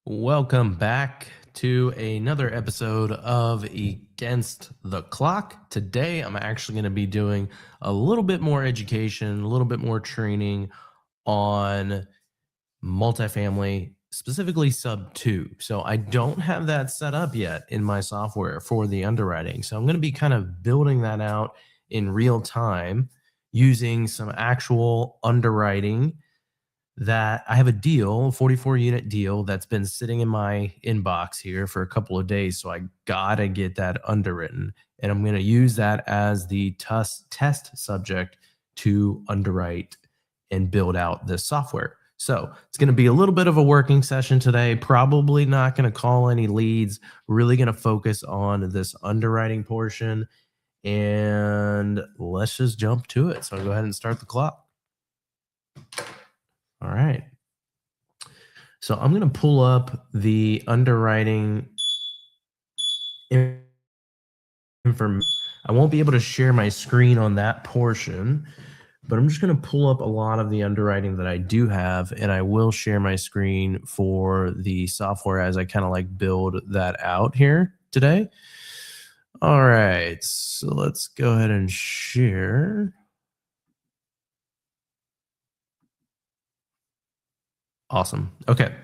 Welcome back to another episode of Against the Clock. Today, I'm actually going to be doing a little bit more education, a little bit more training on multifamily, specifically Subto. So I don't have that set up yet in my software for the underwriting. So I'm going to be kind of building that out in real time using some actual underwriting that I have a deal, a 44 unit deal that's been sitting in my inbox here for a couple of days. So I got to get that underwritten. And I'm going to use that as the test subject to underwrite and build out this software. So it's going to be a little bit of a working session today. Probably not going to call any leads. Really going to focus on this underwriting portion. And let's just jump to it. So I'll go ahead and start the clock. All right. So I'm going to pull up the underwriting information. I won't be able to share my screen on that portion, but I'm just going to pull up a lot of the underwriting that I do have, and I will share my screen for the software as I kind of like build that out here today. All right. So let's go ahead and share. Awesome. Okay.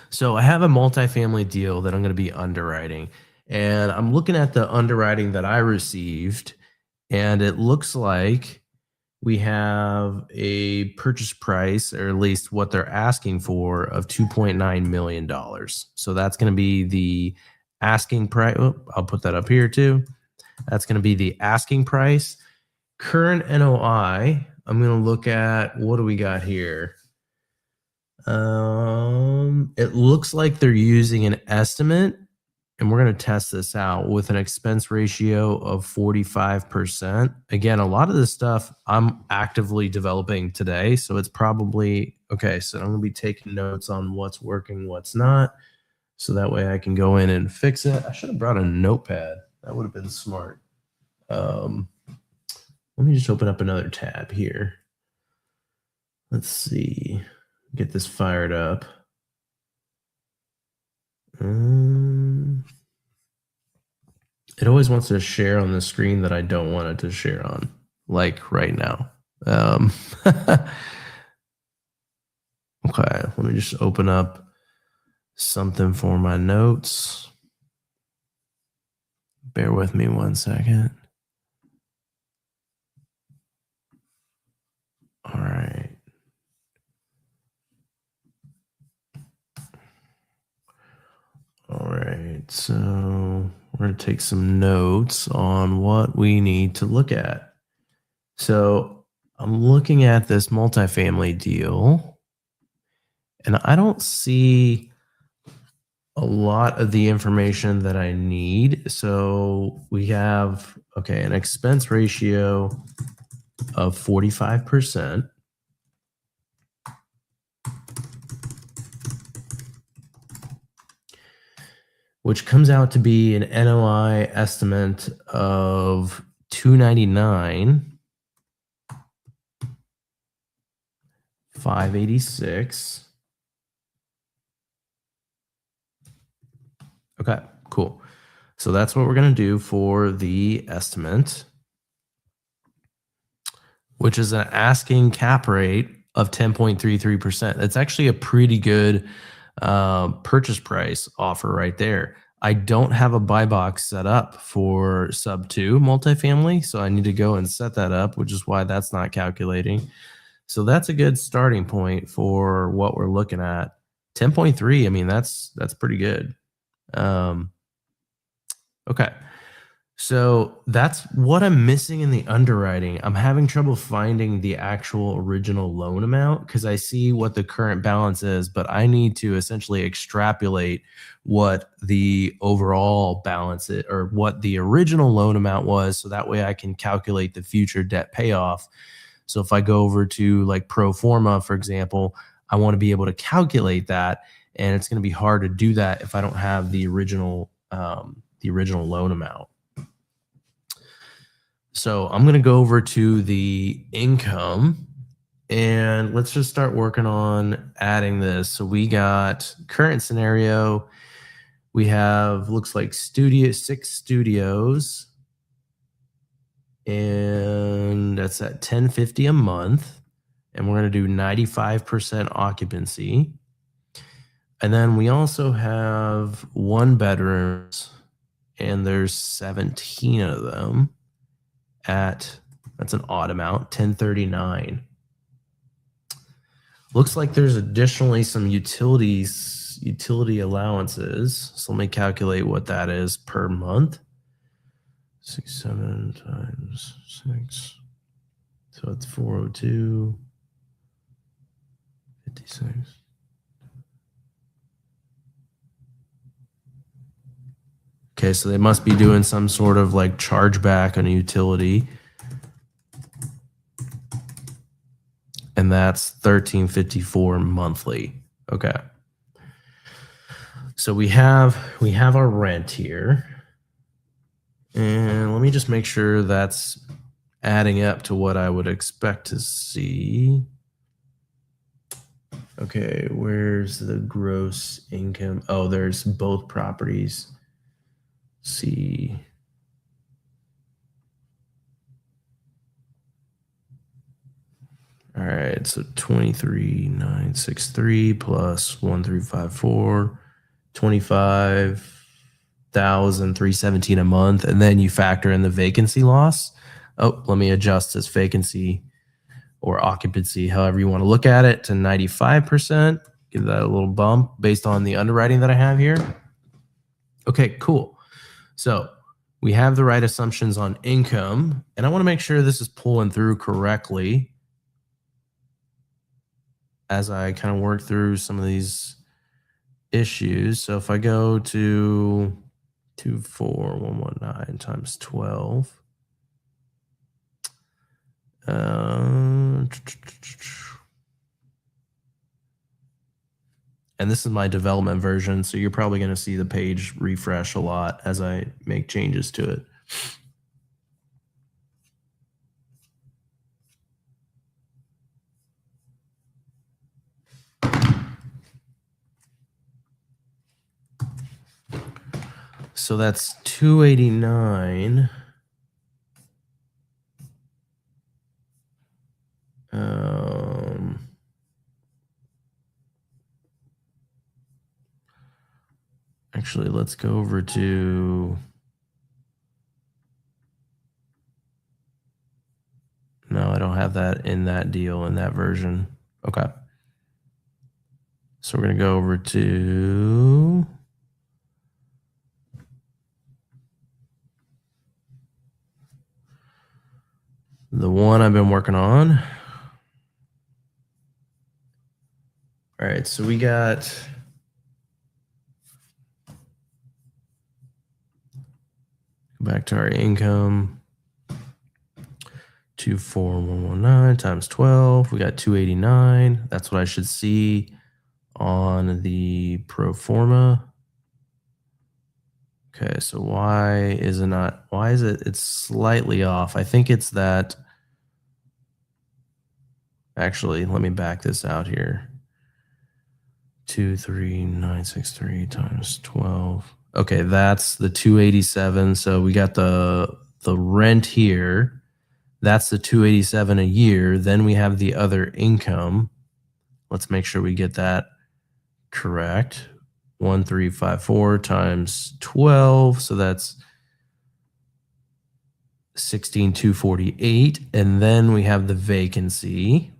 So I have a multifamily deal that I'm going to be underwriting, and I'm looking at the underwriting that I received, and it looks like we have a purchase price, or at least what they're asking for, of $2.9 million. So that's going to be the asking price. Oh, I'll put that up here too. That's going to be the asking price. Current NOI, I'm going to look at, what do we got here? It looks like they're using an estimate, and we're going to test this out with an expense ratio of 45%. Again, a lot of this stuff I'm actively developing today, so it's probably okay. So I'm going to be taking notes on what's working, what's not, so that way I can go in and fix it. I should have brought a notepad. That would have been smart. Let me just open up another tab here. Let's see. Get this fired up. It always wants to share on the screen that I don't want it to share on, like right now. Okay, let me just open up something for my notes. Bear with me 1 second. All right. All right, so we're going to take some notes on what we need to look at. So I'm looking at this multifamily deal, and I don't see a lot of the information that I need. So we have, okay, an expense ratio of 45%. Which comes out to be an NOI estimate of $299, $586. Okay, cool. So that's what we're going to do for the estimate, which is an asking cap rate of 10.33%. That's actually a pretty good purchase price offer right there. I don't have a buy box set up for Subto multifamily, so I need to go and set that up, which is why that's not calculating. So that's a good starting point for what we're looking at. 10.3, I mean, that's pretty good. Okay. So that's what I'm missing in the underwriting. I'm having trouble finding the actual original loan amount because I see what the current balance is, but I need to essentially extrapolate what the overall balance is, or what the original loan amount was, so that way I can calculate the future debt payoff. So if I go over to like pro forma, for example, I want to be able to calculate that, and it's going to be hard to do that if I don't have the original loan amount. So I'm going to go over to the income, And let's just start working on adding this. So we got current scenario. We have looks like 6 studios, and that's at $10.50 a month. And we're going to do 95% occupancy. And then we also have 1 bedrooms, and there's 17 of them at, that's an odd amount, $10.39. Looks like there's additionally some utility allowances. So let me calculate what that is per month. 67 times 6. So it's 402, 56. Okay, so they must be doing some sort of like chargeback on a utility. And that's $13.54 monthly. Okay. So we have our rent here. And let me just make sure that's adding up to what I would expect to see. Okay, where's the gross income? Oh, there's both properties. See. All right, so 23,963 plus 1,354, 25,317 a month, and then you factor in the vacancy loss. Oh, let me adjust this vacancy or occupancy, however you want to look at it, to 95%. Give that a little bump based on the underwriting that I have here. Okay, cool. So we have the right assumptions on income, and I want to make sure this is pulling through correctly as I kind of work through some of these issues. So if I go to 24119 times 12, and this is my development version, so you're probably going to see the page refresh a lot as I make changes to it. So that's 289. Actually, let's go over to, no, I don't have that in that deal in that version. Okay. So we're going to go over to the one I've been working on. All right, so we got, go back to our income, 24119 times 12. We got 289. That's what I should see on the pro forma. Okay, so why is it, it's slightly off. I think it's that, actually, let me back this out here. 23963 times 12. Okay, that's the 287. So we got the rent here. That's the 287 a year. Then we have the other income. Let's make sure we get that correct. 1,354 times 12. So that's 16,248. And then we have the vacancy.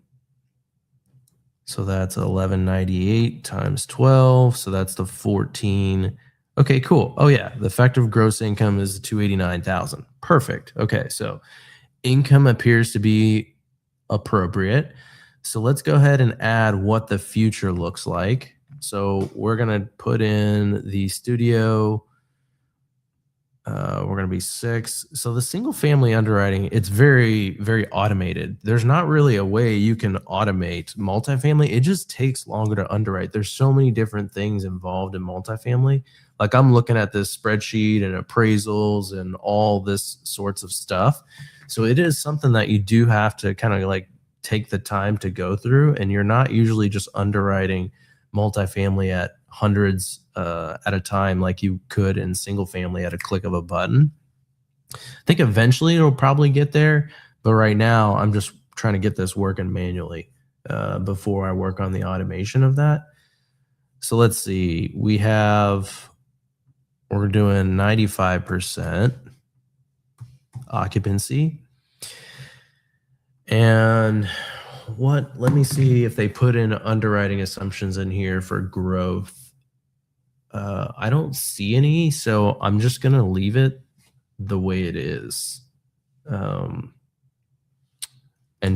So that's 1198 times 12. So that's the 14. Okay, cool. Oh yeah, the effective gross income is 289,000. Perfect. Okay, so income appears to be appropriate. So let's go ahead and add what the future looks like. So we're going to put in the studio. We're going to be 6. So the single family underwriting, it's very, very automated. There's not really a way you can automate multifamily. It just takes longer to underwrite. There's so many different things involved in multifamily. Like I'm looking at this spreadsheet and appraisals and all this sorts of stuff. So it is something that you do have to kind of like take the time to go through, and you're not usually just underwriting multifamily at hundreds at a time like you could in single family at a click of a button. I think eventually it'll probably get there, but right now I'm just trying to get this working manually before I work on the automation of that. So let's see. We're doing 95% occupancy. And let me see if they put in underwriting assumptions in here for growth. I don't see any, so I'm just going to leave it the way it is. And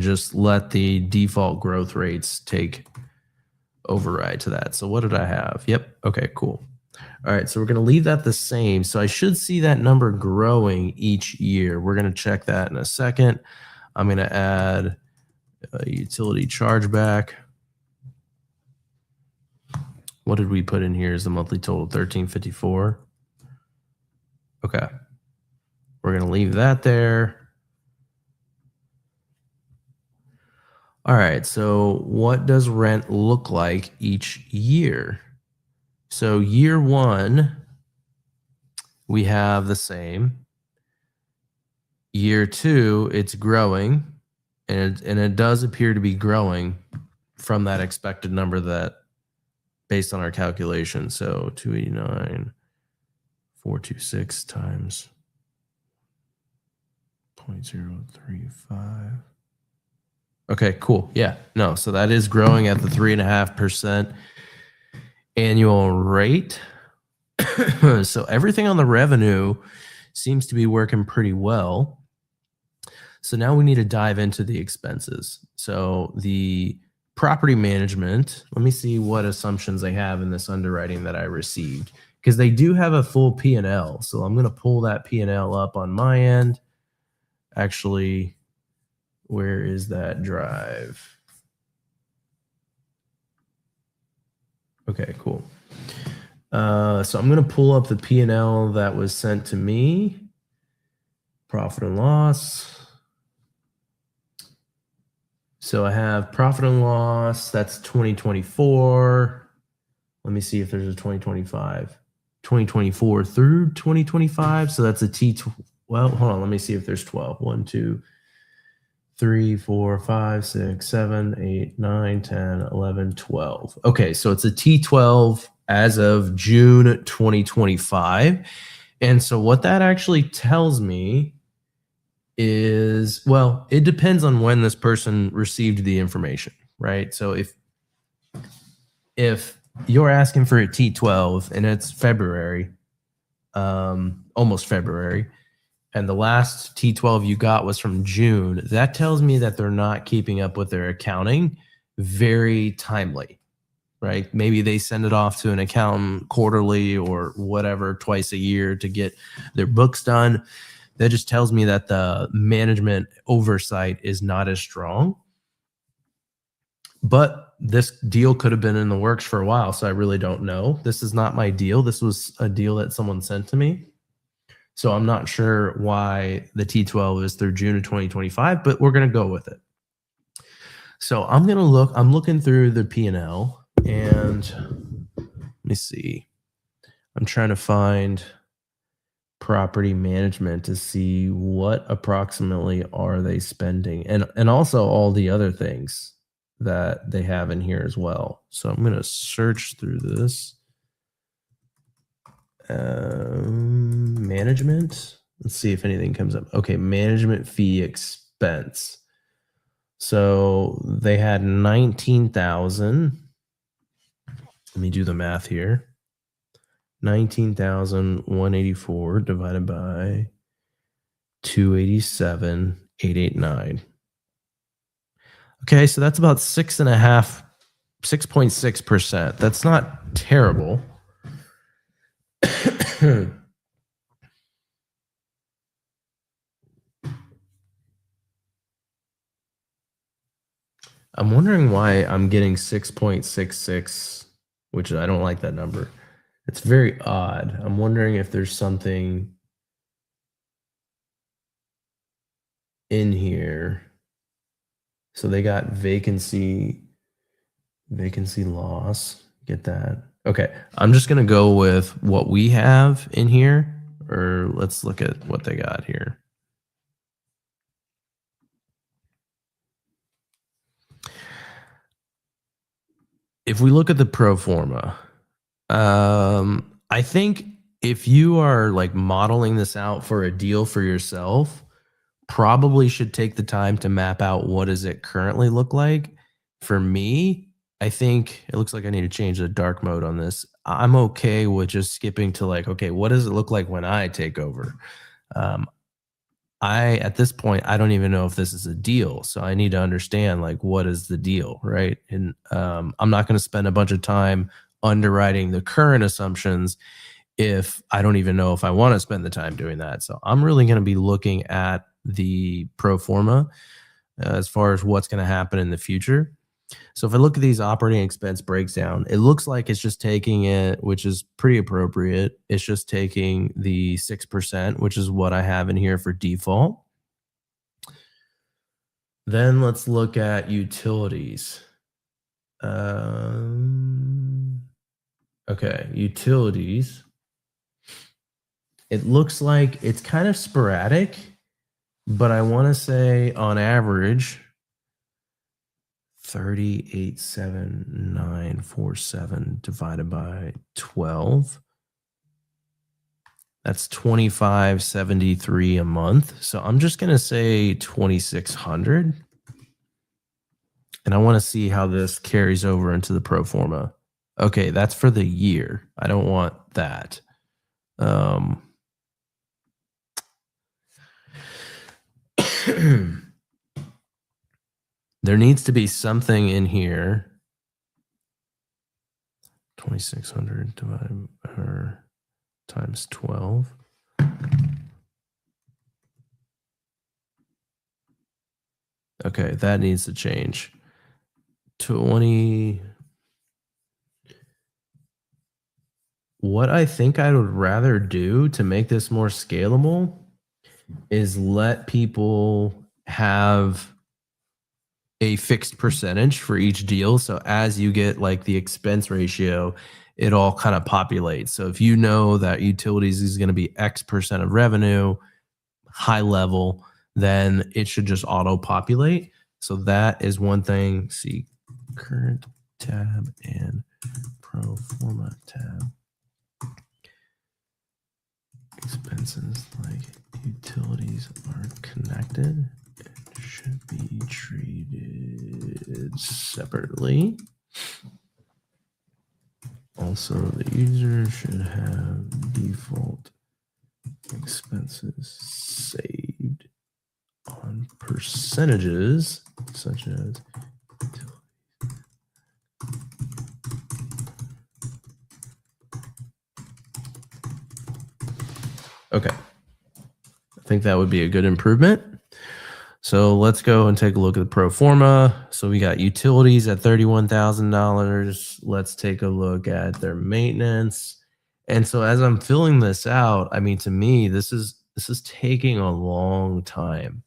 just let the default growth rates take override to that. So what did I have? Yep. Okay, cool. All right, so we're going to leave that the same. So I should see that number growing each year. We're going to check that in a second. I'm going to add a utility chargeback. What did we put in here as the monthly total? $1,354. Okay. We're going to leave that there. All right, so what does rent look like each year? So year one, we have the same. Year two, it's growing, and it does appear to be growing from that expected number that based on our calculation. So 289, 426 times 0.035. Okay, cool. Yeah, no, so that is growing at the 3.5% annual rate. So everything on the revenue seems to be working pretty well. So now we need to dive into the expenses. So the property management, let me see what assumptions they have in this underwriting that I received, because they do have a full P&L. So I'm going to pull that P&L up on my end. Actually, where is that drive? Okay, cool. So I'm going to pull up the P&L that was sent to me. Profit and loss. So I have profit and loss. That's 2024. Let me see if there's a 2025. 2024 through 2025. So that's a T. Well, hold on. Let me see if there's 12. 1, 2, 3, 4, 5, 6, 7, 8, 9, 10, 11, 12. Okay, so it's a T12 as of June 2025. And so what that actually tells me is, well, it depends on when this person received the information, right? So if you're asking for a T12 and it's February, almost February, and the last T12 you got was from June, that tells me that they're not keeping up with their accounting very timely, right? Maybe they send it off to an accountant quarterly or whatever, twice a year to get their books done. That just tells me that the management oversight is not as strong. But this deal could have been in the works for a while, so I really don't know. This is not my deal. This was a deal that someone sent to me. So I'm not sure why the T12 is through June of 2025, but we're going to go with it. So I'm looking through the P&L, and let me see. I'm trying to find property management to see what approximately are they spending, and also all the other things that they have in here as well. So I'm going to search through this. Management. Let's see if anything comes up. Okay, management fee expense. So they had 19,000. Let me do the math here. 19,184 divided by 287,889. Okay, so that's about 6.6%. That's not terrible. I'm wondering why I'm getting 6.66, which I don't like that number. It's very odd. I'm wondering if there's something in here So they got vacancy loss. Get that. Okay. I'm just going to go with what we have in here, or let's look at what they got here. If we look at the pro forma, I think if you are like modeling this out for a deal for yourself, probably should take the time to map out what does it currently look like. For me, I think it looks like I need to change the dark mode on this. I'm okay with just skipping to like, okay, what does it look like when I take over? Um, at this point, I don't even know if this is a deal. So I need to understand like what is the deal, right? And I'm not going to spend a bunch of time underwriting the current assumptions if I don't even know if I want to spend the time doing that. So I'm really going to be looking at the pro forma as far as what's going to happen in the future. So if I look at these operating expense breakdown, it looks like it's just taking it, which is pretty appropriate. It's just taking the 6%, which is what I have in here for default. Then let's look at utilities. Okay, utilities. It looks like it's kind of sporadic, but I want to say on average, 38,797 divided by 12. That's 2,573 a month. So I'm just going to say 2,600. And I want to see how this carries over into the pro forma. Okay, that's for the year. I don't want that. There needs to be something in here. 2,600 divided times 12. Okay, that needs to change. 20. What I think I would rather do to make this more scalable is let people have a fixed percentage for each deal. So as you get like the expense ratio, it all kind of populates. So if you know that utilities is going to be X percent of revenue, high level, then it should just auto populate. So that is one thing. See current tab and pro forma tab. Expenses like utilities are connected and should be treated separately. Also, the user should have default expenses saved on percentages such as okay. I think that would be a good improvement. So let's go and take a look at the pro forma. So we got utilities at $31,000. Let's take a look at their maintenance. And so as I'm filling this out, I mean, to me, this is taking a long time.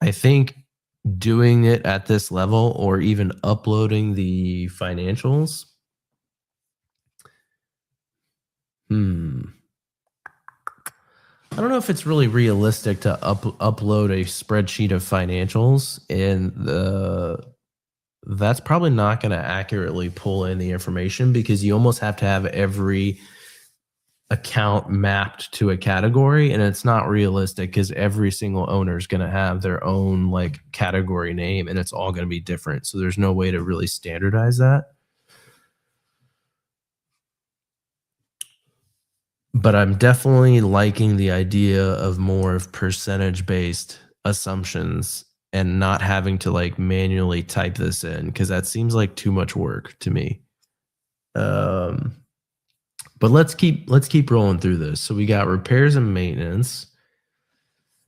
I think doing it at this level or even uploading the financials. I don't know if it's really realistic to upload a spreadsheet of financials, and that's probably not going to accurately pull in the information because you almost have to have every account mapped to a category, and it's not realistic because every single owner is going to have their own like category name, and it's all going to be different. So there's no way to really standardize that. But I'm definitely liking the idea of more of percentage based assumptions and not having to like manually type this in because that seems like too much work to me. But let's keep rolling through this. So we got repairs and maintenance.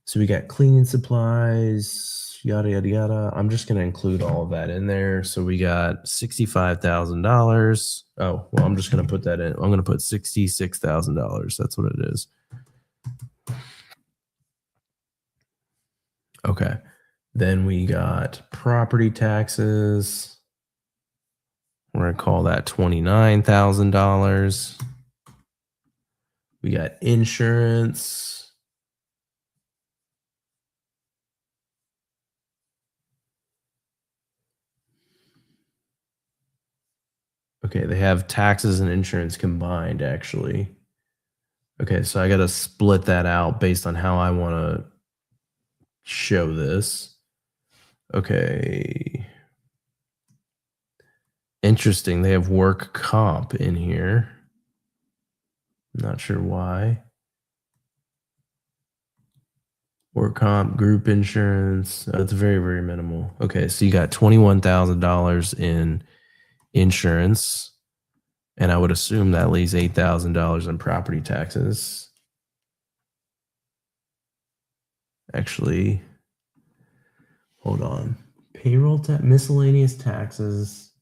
So we got cleaning supplies, yada yada yada. I'm just gonna include all of that in there. So we got $65,000. Oh, well, I'm just gonna put that in. I'm gonna put $66,000. That's what it is. Okay. Then we got property taxes. We're going to call that $29,000. We got insurance. Okay, they have taxes and insurance combined, actually. Okay, so I got to split that out based on how I want to show this. Okay. Interesting. They have work comp in here. Not sure why. Work comp, group insurance. It's very, very minimal. Okay, so you got $21,000 in insurance, and I would assume that leaves $8,000 in property taxes. Actually, hold on. Payroll tax, miscellaneous taxes.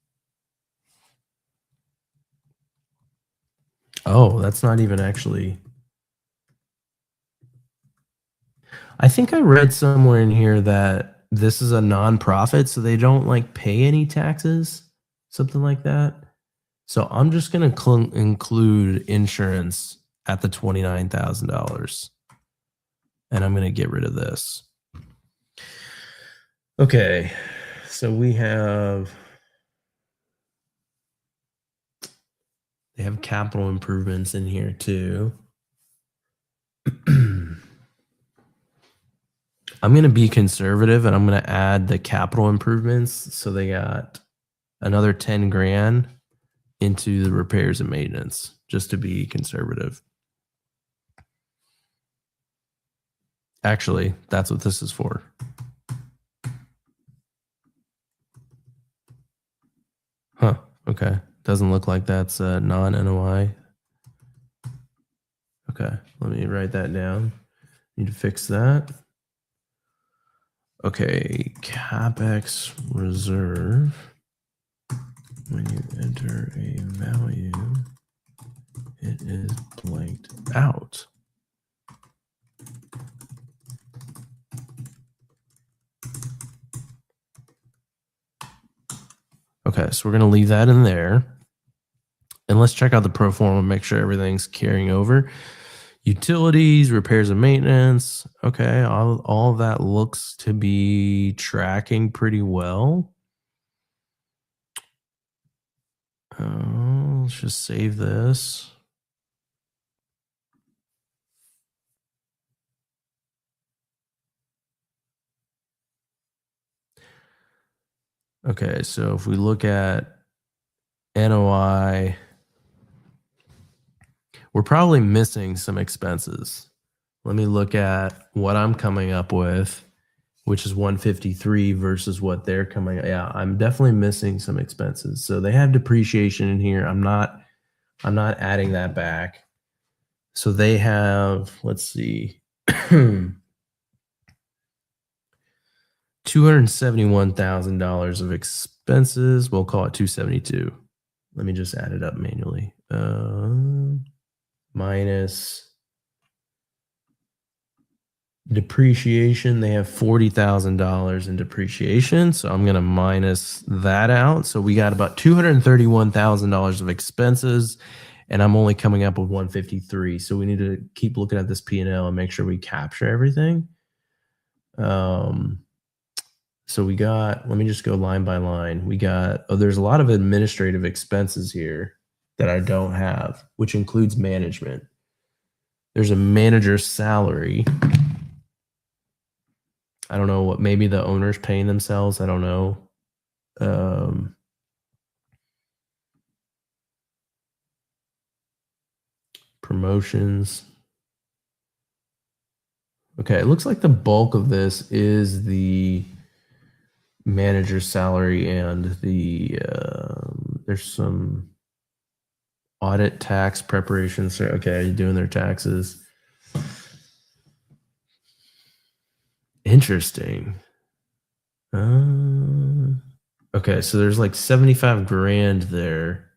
Oh, that's not even actually. I think I read somewhere in here that this is a nonprofit, so they don't like pay any taxes, something like that. So I'm just going to include insurance at the $29,000, and I'm going to get rid of this. Okay, so they have capital improvements in here too. I'm going to be conservative and I'm going to add the capital improvements. So they got another 10 grand into the repairs and maintenance just to be conservative. Actually, that's what this is for. Huh. Okay. Doesn't look like that's non-NOI. Okay. Let me write that down. Need to fix that. Okay. CapEx reserve. When you enter a value, it is blanked out. Okay, so we're going to leave that in there. And let's check out the pro forma, make sure everything's carrying over. Utilities, repairs and maintenance. Okay, all of that looks to be tracking pretty well. Let's just save this. Okay, so if we look at NOI, we're probably missing some expenses. Let me look at what I'm coming up with, which is 153 versus what they're coming. Yeah, I'm definitely missing some expenses. So they have depreciation in here. I'm not adding that back. So they have, let's see, $271,000 of expenses. We'll call it 272. Let me just add it up manually. Minus depreciation. They have $40,000 in depreciation. So I'm going to minus that out. So we got about $231,000 of expenses, and I'm only coming up with 153. So we need to keep looking at this P&L and make sure we capture everything. So we got, let me just go line by line. We got, there's a lot of administrative expenses here that I don't have, which includes management. There's a manager's salary. I don't know what, maybe the owner's paying themselves. I don't know. Promotions. Okay, it looks like the bulk of this is the manager's salary and the there's some audit tax preparations. Okay, you're doing their taxes. Interesting. Okay, so there's like 75 grand there.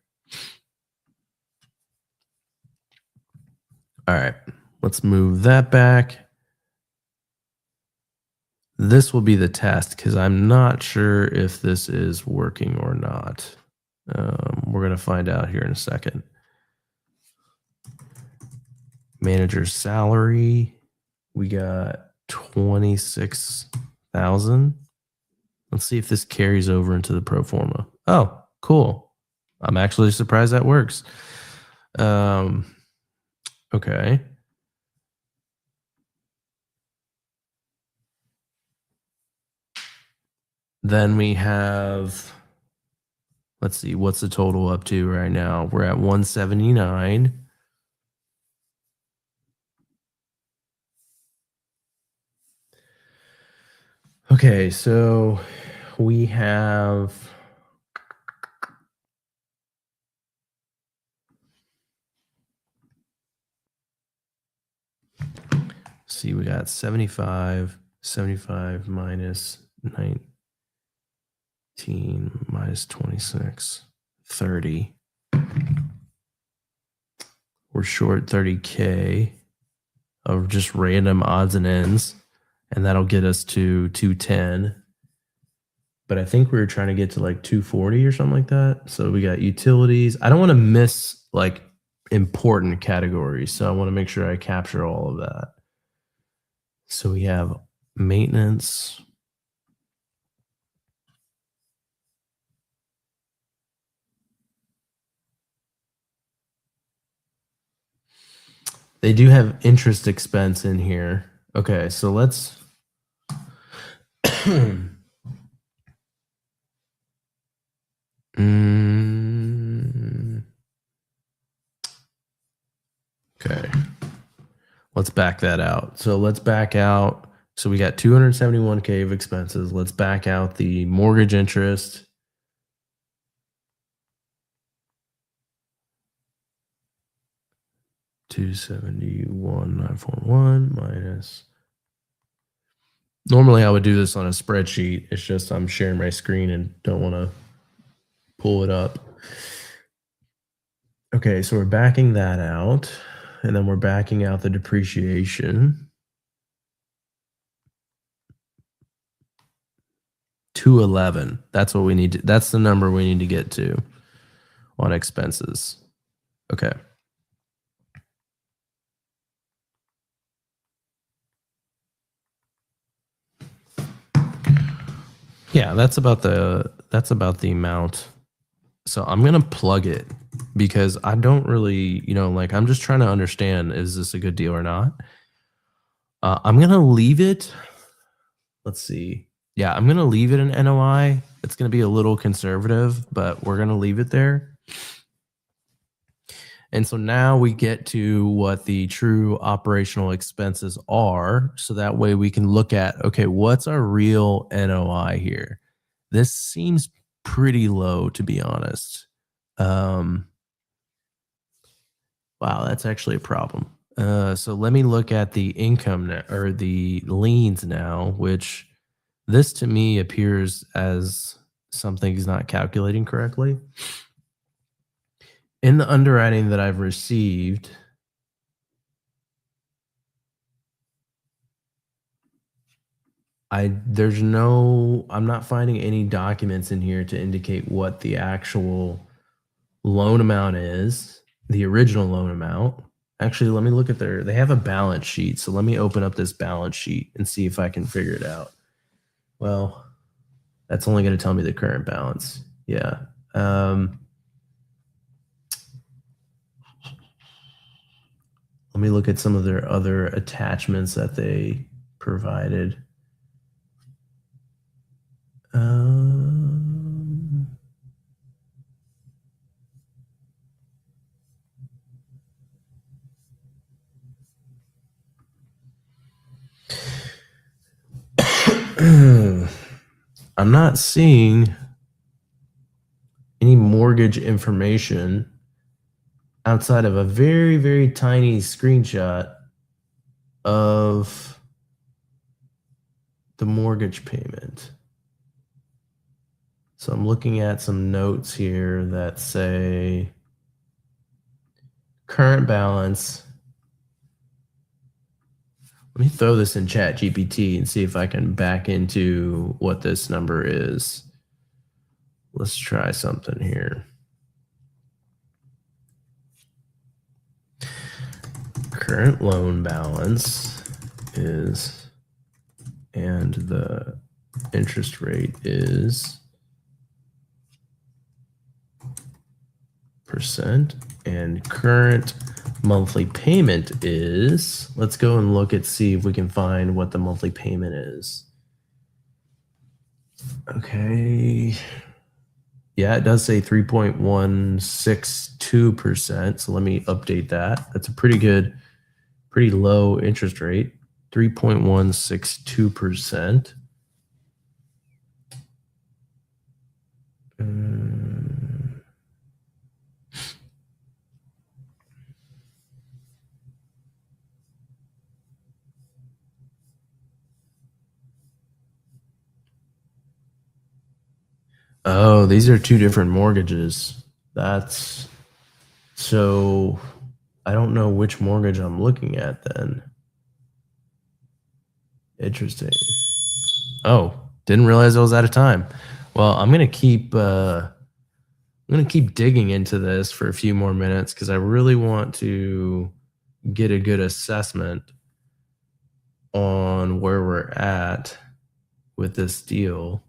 All right, let's move that back. this will be the test because I'm not sure if this is working or not. We're going to find out here in a second. Manager's salary, we got 26,000. Let's see if this carries over into the pro forma. Oh, cool. I'm actually surprised that works. Okay. Then we have, let's see, what's the total up to right now? We're at 179. Okay, so we have, see, we got 75 minus 19 minus 26, 30. We're short 30K of just random odds and ends, and that'll get us to 210. But I think we were trying to get to like 240 or something like that. So we got utilities. I don't want to miss like important categories, so I want to make sure I capture all of that. So we have maintenance. They do have interest expense in here. Okay, so let's okay. Let's back that out. So let's back out. So we got 271K of expenses. Let's back out the mortgage interest. $271,941 minus. Normally I would do this on a spreadsheet. It's just I'm sharing my screen and don't want to pull it up. Okay, so we're backing that out, and then we're backing out the depreciation. 211. That's what we need to, that's the number we need to get to on expenses. Okay. Yeah, that's about the amount. So I'm going to plug it because I don't really, like I'm just trying to understand, is this a good deal or not? I'm going to leave it. Let's see. Yeah, I'm going to leave it an NOI. It's going to be a little conservative, but we're going to leave it there. And so now we get to what the true operational expenses are. So that way we can look at, okay, what's our real NOI here? This seems pretty low, to be honest. Wow, that's actually a problem. So let me look at the income or the liens now, which this to me appears as something's not calculating correctly. In the underwriting that I've received, I'm not finding any documents in here to indicate what the actual loan amount is, the original loan amount. Actually, let me look at they have a balance sheet. So let me open up this balance sheet and see if I can figure it out. Well, that's only going to tell me the current balance. Yeah. Let me look at some of their other attachments that they provided. I'm not seeing any mortgage information outside of a very, very tiny screenshot of the mortgage payment. So I'm looking at some notes here that say current balance. Let me throw this in Chat GPT and see if I can back into what this number is. Let's try something here. Current loan balance is, and the interest rate is percent, and current monthly payment is, let's go and look at, see if we can find what the monthly payment is. Okay. Yeah, it does say 3.162%. So let me update that. That's a pretty good, pretty low interest rate, 3.162%. Oh, these are two different mortgages. That's so I don't know which mortgage I'm looking at then. Interesting. Oh, didn't realize I was out of time. Well, I'm gonna keep digging into this for a few more minutes because I really want to get a good assessment on where we're at with this deal.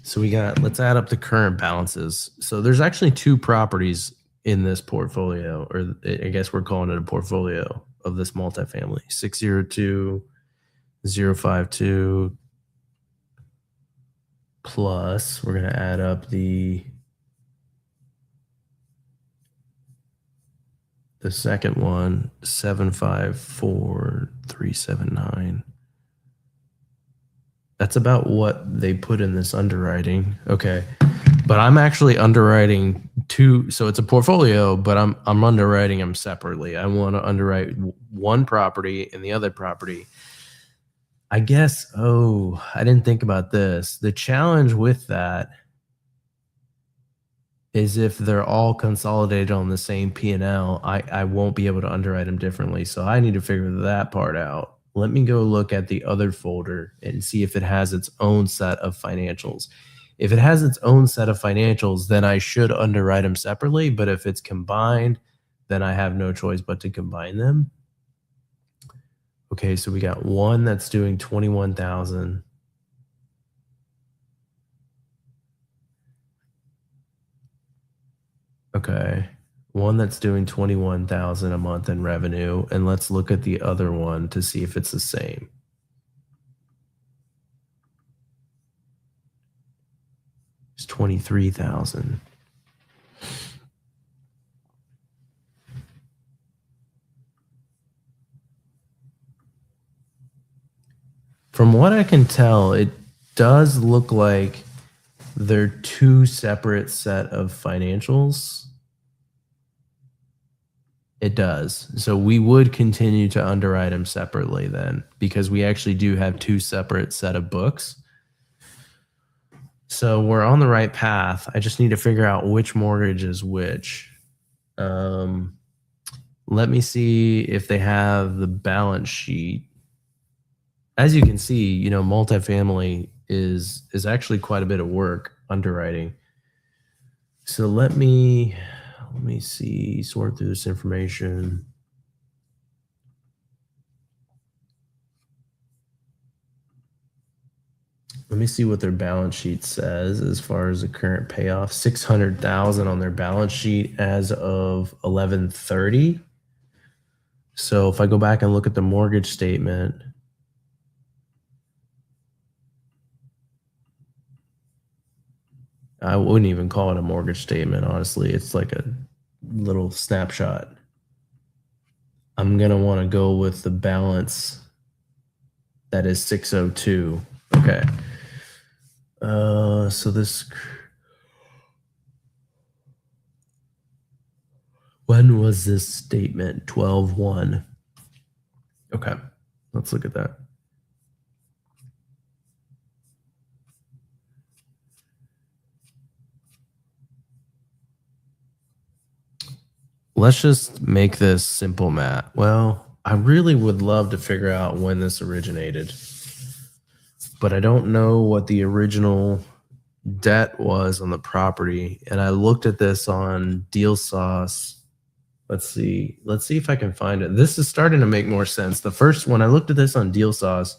So we got, let's add up the current balances. So there's actually two properties in this portfolio, or I guess we're calling it a portfolio of this multifamily, 602052 plus, we're going to add up the second one, 754379. That's about what they put in this underwriting. Okay. But I'm actually underwriting two, so it's a portfolio, but I'm underwriting them separately. I want to underwrite one property and the other property. I guess, oh, I didn't think about this. The challenge with that is if they're all consolidated on the same P&L, I won't be able to underwrite them differently. So I need to figure that part out. Let me go look at the other folder and see if it has its own set of financials. If it has its own set of financials, then I should underwrite them separately. But if it's combined, then I have no choice but to combine them. Okay, so we got one that's doing 21,000. Okay. One that's doing 21,000 a month in revenue, and let's look at the other one to see if it's the same. It's 23,000. From what I can tell, it does look like they're two separate set of financials. It does. So we would continue to underwrite them separately then, because we actually do have two separate set of books. So we're on the right path. I just need to figure out which mortgage is which. Let me see if they have the balance sheet. As you can see, you know, multifamily is actually quite a bit of work underwriting. So let me see, sort through this information. Let me see what their balance sheet says as far as the current payoff. 600,000 on their balance sheet as of 11/30. So if I go back and look at the mortgage statement, I wouldn't even call it a mortgage statement, honestly. It's like a little snapshot. I'm going to want to go with the balance that is 602. Okay. So this, when was this statement? 12/1. Okay. Let's look at that. let's just make this simple, Matt. Well, I really would love to figure out when this originated, but I don't know what the original debt was on the property. And I looked at this on Deal Sauce. Let's see. Let's see if I can find it. This is starting to make more sense. The first, when I looked at this on Deal Sauce,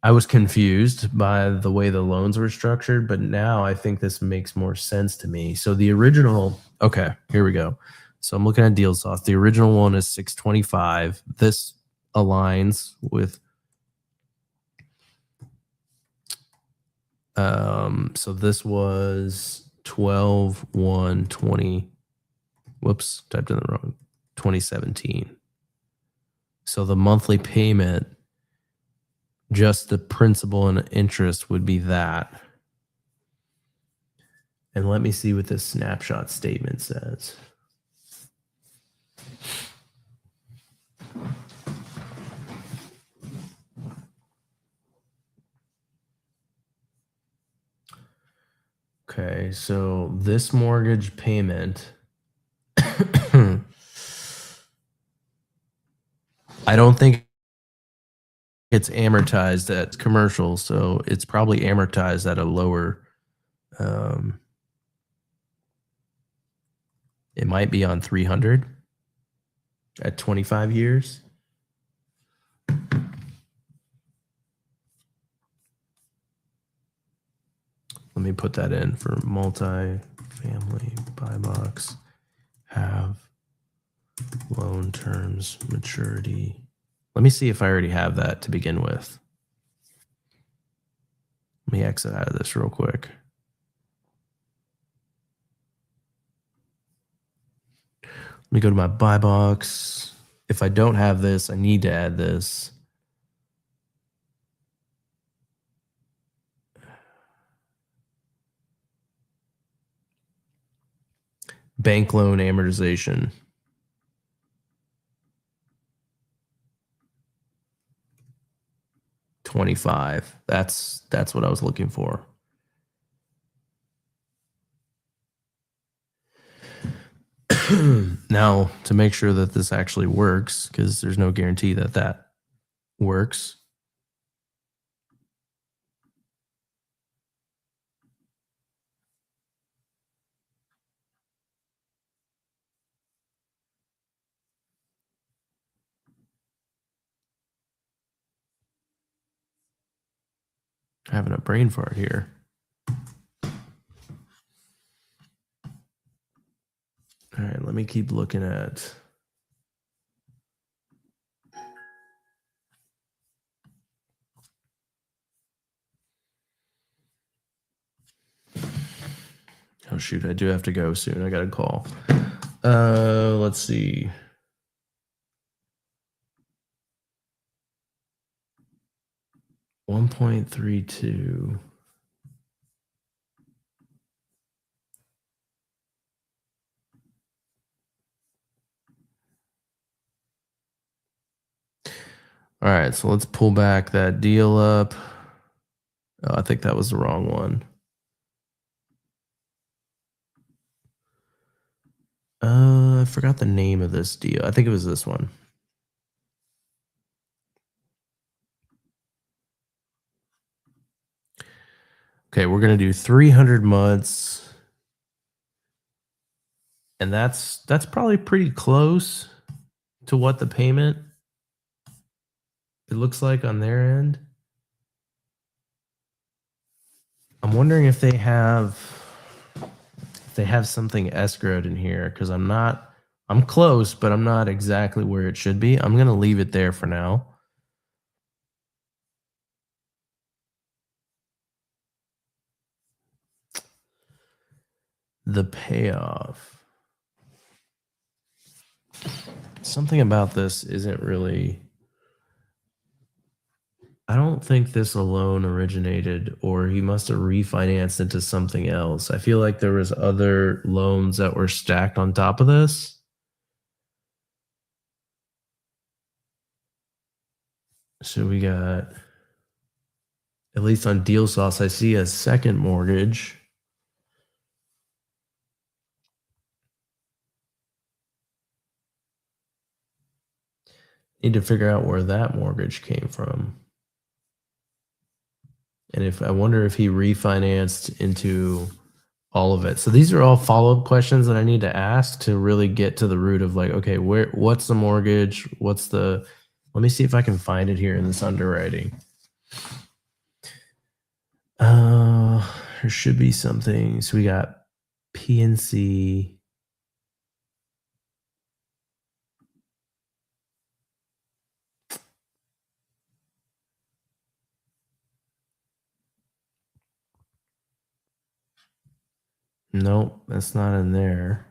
I was confused by the way the loans were structured, but now I think this makes more sense to me. So the original, okay, here we go. So I'm looking at Deal Sauce. The original one is 625. This aligns with so this was 12/1/20. Whoops, typed in the wrong 2017. So the monthly payment, just the principal and interest, would be that. And let me see what this snapshot statement says. Okay, so this mortgage payment, I don't think it's amortized at commercial, so it's probably amortized at a lower, it might be on 300 at 25 years. Let me put that in for multi-family buy box, have loan terms, maturity. Let me see if I already have that to begin with. Let me exit out of this real quick. Let me go to my buy box. If I don't have this, I need to add this. Bank loan amortization. $25. That's what I was looking for. Now, to make sure that this actually works, because there's no guarantee that that works. Having a brain fart here. All right, let me keep looking at. Oh shoot, I do have to go soon. I got a call. Let's see. $1.32. All right, so let's pull back that deal up. Oh, I think that was the wrong one. I forgot the name of this deal. I think it was this one. Okay, we're gonna do 300 months, and that's probably pretty close to what the payment it looks like on their end. I'm wondering if they have something escrowed in here, because I'm close, but I'm not exactly where it should be. I'm gonna leave it there for now. The payoff. Something about this isn't really. I don't think this alone originated, or he must have refinanced into something else. I feel like there was other loans that were stacked on top of this. So we got, at least on Deal Sauce, I see a second mortgage. Need to figure out where that mortgage came from. And if I wonder if he refinanced into all of it. So these are all follow-up questions that I need to ask to really get to the root of like, okay, what's the mortgage? Let me see if I can find it here in this underwriting. There should be something. So we got PNC. Nope, that's not in there.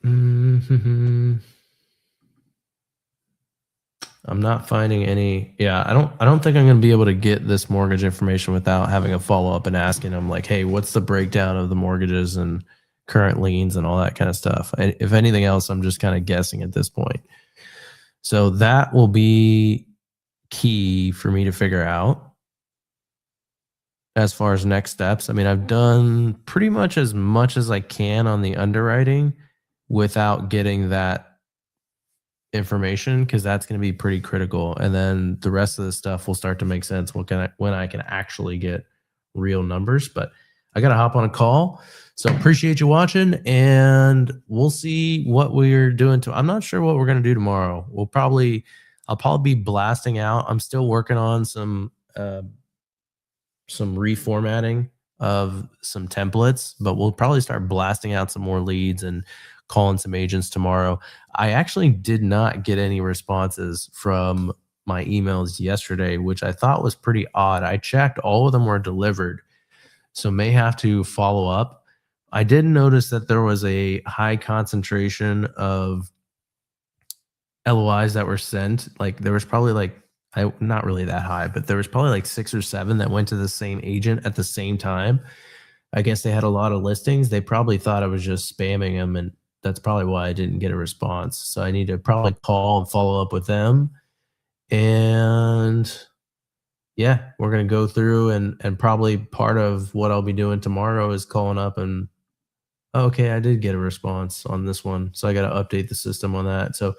Hmm. I'm not finding any. Yeah, I don't think I'm going to be able to get this mortgage information without having a follow up and asking them like, "Hey, what's the breakdown of the mortgages and current liens and all that kind of stuff?" And if anything else, I'm just kind of guessing at this point. So that will be key for me to figure out as far as next steps. I mean, I've done pretty much as I can on the underwriting without getting that information because that's going to be pretty critical. And then the rest of the stuff will start to make sense when I can actually get real numbers. But I got to hop on a call. So appreciate you watching, and we'll see what we're doing. I'm not sure what we're going to do tomorrow. I'll probably be blasting out. I'm still working on some reformatting of some templates, but we'll probably start blasting out some more leads and calling some agents tomorrow. I actually did not get any responses from my emails yesterday, which I thought was pretty odd. I checked, all of them were delivered, so may have to follow up. I did notice that there was a high concentration of LOIs that were sent. Like there was probably like not really that high, but there was probably like 6 or 7 that went to the same agent at the same time. I guess they had a lot of listings. They probably thought I was just spamming them, and that's probably why I didn't get a response. So I need to probably call and follow up with them. And yeah, we're gonna go through and probably part of what I'll be doing tomorrow is calling up and okay, I did get a response on this one. So I got to update the system on that. So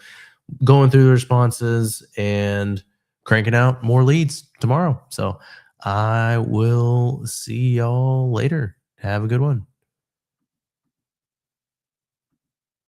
going through the responses and cranking out more leads tomorrow. So I will see y'all later. Have a good one.